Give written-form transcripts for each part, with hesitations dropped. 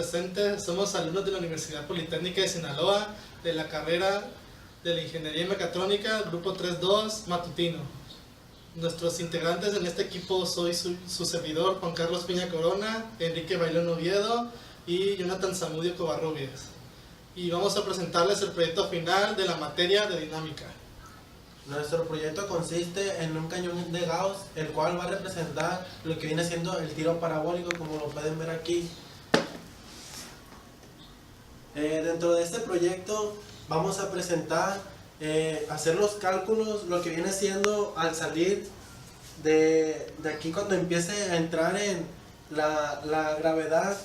presente, somos alumnos de la Universidad Politécnica de Sinaloa, de la carrera de la Ingeniería Mecatrónica, grupo 3.2, matutino. Nuestros integrantes en este equipo soy su servidor, Juan Carlos Piña Corona, Enrique Bailón Oviedo y Jonathan Zamudio Covarrubias. Y vamos a presentarles el proyecto final de la materia de dinámica. Nuestro proyecto consiste en un cañón de Gauss, el cual va a representar lo que viene siendo el tiro parabólico, como lo pueden ver aquí. Dentro de este proyecto vamos a presentar, hacer los cálculos, lo que viene siendo al salir de aquí cuando empiece a entrar en la gravedad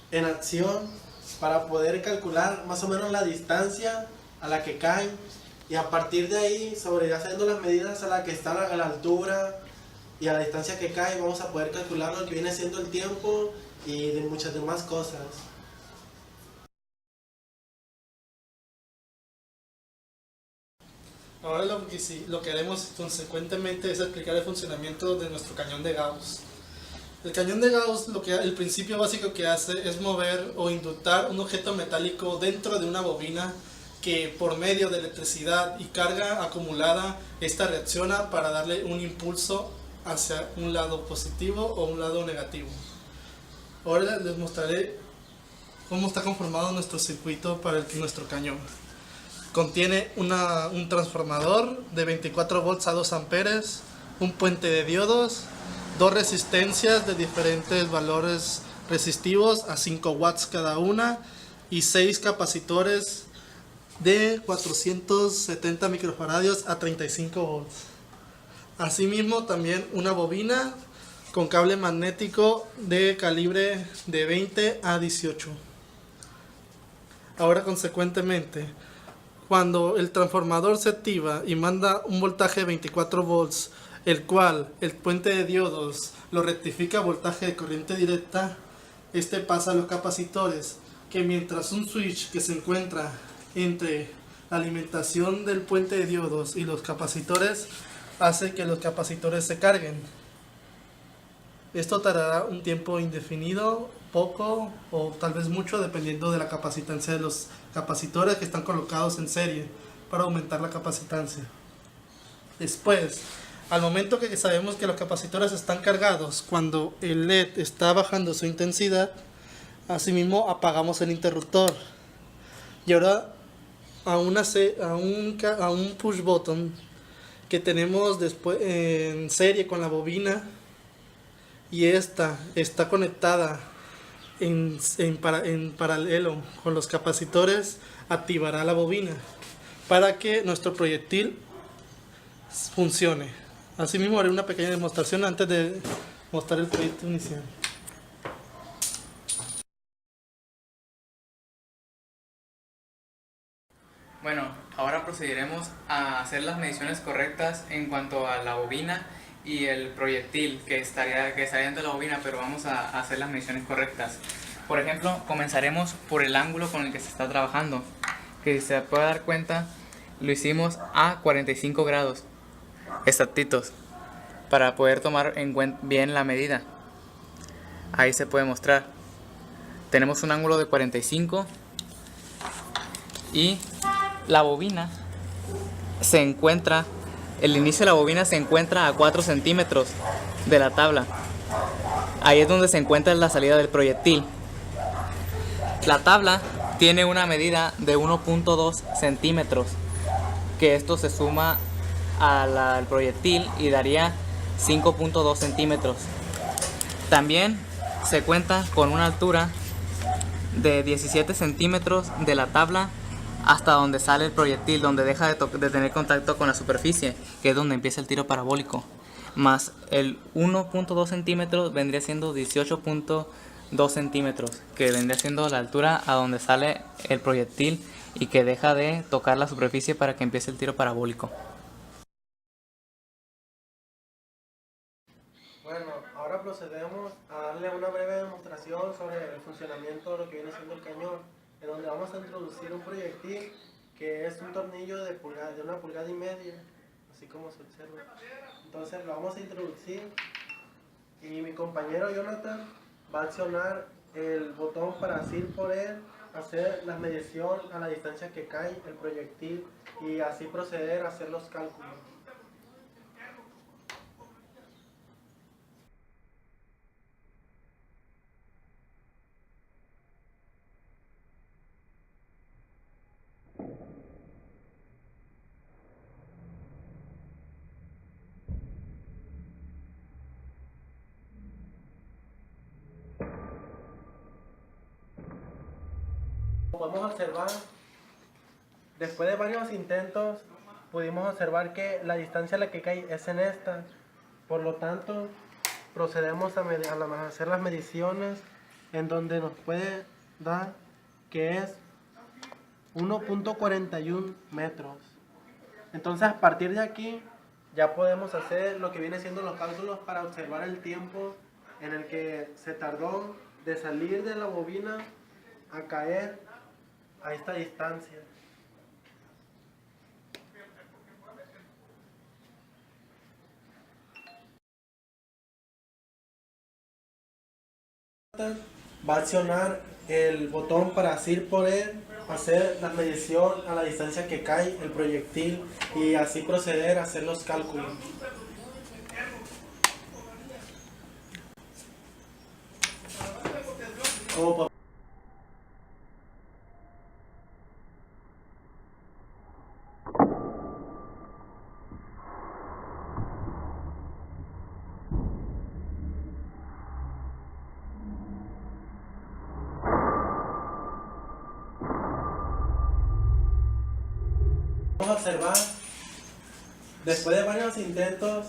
en acción, para poder calcular más o menos la distancia a la que caen, y a partir de ahí, sobre haciendo las medidas a la que está a la altura y a la distancia que cae, vamos a poder calcular lo que viene siendo el tiempo y de muchas demás cosas. Ahora lo que haremos consecuentemente es explicar el funcionamiento de nuestro cañón de Gauss. El cañón de Gauss, el principio básico que hace es mover o inductar un objeto metálico dentro de una bobina que por medio de electricidad y carga acumulada, esta reacciona para darle un impulso hacia un lado positivo o un lado negativo. Ahora les mostraré cómo está conformado nuestro circuito para nuestro cañón. Contiene un transformador de 24 volts a 2 amperes, un puente de diodos, dos resistencias de diferentes valores resistivos a 5 watts cada una y 6 capacitores de 470 microfaradios a 35 volts. Asimismo, también una bobina con cable magnético de calibre de 20 a 18. Ahora, consecuentemente, cuando el transformador se activa y manda un voltaje de 24 volts, el cual el puente de diodos lo rectifica a voltaje de corriente directa, este pasa a los capacitores, que mientras un switch que se encuentra entre la alimentación del puente de diodos y los capacitores hace que los capacitores se carguen. Esto tardará un tiempo indefinido, poco o tal vez mucho, dependiendo de la capacitancia de los capacitores que están colocados en serie para aumentar la capacitancia. Después, al momento que sabemos que los capacitores están cargados, cuando el LED está bajando su intensidad, asimismo apagamos el interruptor. Y ahora a un push button que tenemos después en serie con la bobina, y esta está conectada en paralelo con los capacitores, activará la bobina para que nuestro proyectil funcione. Asimismo haré una pequeña demostración antes de mostrar el proyecto inicial. Bueno, ahora procederemos a hacer las mediciones correctas en cuanto a la bobina y el proyectil que estaría dentro de la bobina, pero vamos a hacer las mediciones correctas. Por ejemplo, comenzaremos por el ángulo con el que se está trabajando, que si se puede dar cuenta, lo hicimos a 45 grados exactitos para poder tomar en cuenta bien la medida. Ahí se puede mostrar. Tenemos un ángulo de 45 y la bobina el inicio de la bobina se encuentra a 4 centímetros de la tabla. Ahí es donde se encuentra la salida del proyectil. La tabla tiene una medida de 1.2 centímetros, que esto se suma al proyectil y daría 5.2 centímetros. También se cuenta con una altura de 17 centímetros de la tabla hasta donde sale el proyectil, donde deja de tener contacto con la superficie, que es donde empieza el tiro parabólico. Más el 1.2 centímetros vendría siendo 18.2 centímetros, que vendría siendo la altura a donde sale el proyectil y que deja de tocar la superficie para que empiece el tiro parabólico. Bueno, ahora procedemos a darle una breve demostración sobre el funcionamiento de lo que viene siendo el cañón, en donde vamos a introducir un proyectil que es un tornillo de 1,5 pulgadas, así como se observa. Entonces lo vamos a introducir y mi compañero Jonathan va a accionar el botón para así poder hacer la medición a la distancia que cae el proyectil y así proceder a hacer los cálculos. Como podemos observar, después de varios intentos, pudimos observar que la distancia a la que cae es en esta. Por lo tanto, procedemos a hacer las mediciones en donde nos puede dar que es 1.41 metros. Entonces, a partir de aquí, ya podemos hacer lo que viene siendo los cálculos para observar el tiempo en el que se tardó de salir de la bobina a caer a esta distancia. Va a accionar el botón para así poder hacer la medición a la distancia que cae el proyectil y así proceder a hacer los cálculos. Como podemos observar, después de varios intentos,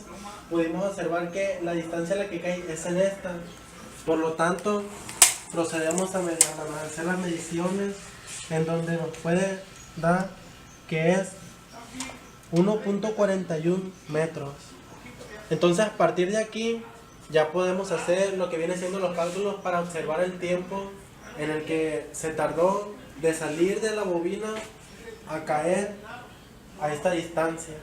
pudimos observar que la distancia a la que cae es en esta. Por lo tanto, procedemos a hacer las mediciones en donde nos puede dar que es 1.41 metros. Entonces, a partir de aquí, ya podemos hacer lo que viene siendo los cálculos para observar el tiempo en el que se tardó de salir de la bobina a caer a esta distancia.